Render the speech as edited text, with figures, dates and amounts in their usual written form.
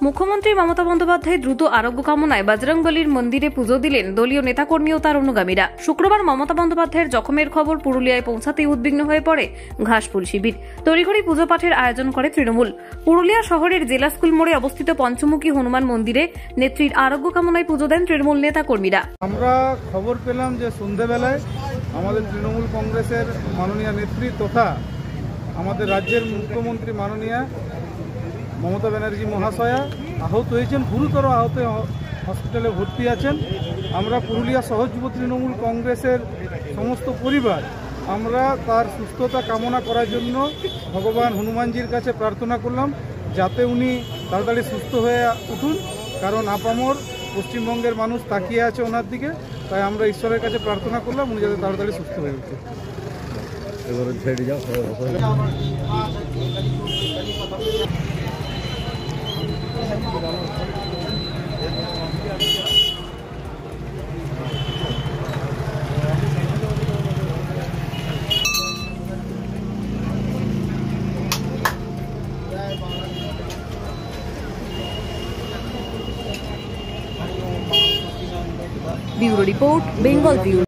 মুখ্যমন্ত্রী মমতা বন্দ্যোপাধ্যায় দ্রুত আরোগ্য কামনায় বজরংবলীর মন্দিরে পুজো দিলেন দলীয় নেতাকর্মী ও তার অনুগামীরা। শুক্রবার মমতা বন্দ্যোপাধ্যায়ের জখমের খবর পুরুলিয়ায় পৌঁছাতেই উদ্বিগ্ন হয়ে পড়ে ঘাসফুল শিবির। তড়িঘড়ি পুজো পাঠের আয়োজন করে তৃণমূল। পুরুলিয়া শহরের জেলা স্কুল মোড়ে অবস্থিত পঞ্চমুখী হনুমান মন্দিরে নেত্রীর আরোগ্য কামনায় পুজো দেন তৃণমূল নেতাকর্মীরা। আমরা খবর পেলাম যে সন্ধ্যাবেলায় আমাদের তৃণমূল কংগ্রেসের মাননীয় নেত্রী তথা আমাদের রাজ্যের মুখ্যমন্ত্রী মাননীয়া মমতা ব্যানার্জি মহাশয়া আহত হয়েছেন, গুরুতর আহত, হসপিটালে ভর্তি আছেন। আমরা পুরুলিয়া শহর যুব তৃণমূল কংগ্রেসের সমস্ত পরিবার আমরা তার সুস্থতা কামনা করার জন্য ভগবান হনুমানজির কাছে প্রার্থনা করলাম যাতে উনি তাড়াতাড়ি সুস্থ হয়ে উঠুন, কারণ আপামর পশ্চিমবঙ্গের মানুষ তাকিয়ে আছে ওনার দিকে। তাই আমরা ঈশ্বরের কাছে প্রার্থনা করলাম উনি যাতে তাড়াতাড়ি সুস্থ হয়ে উঠে। Bureau report, Bengal view.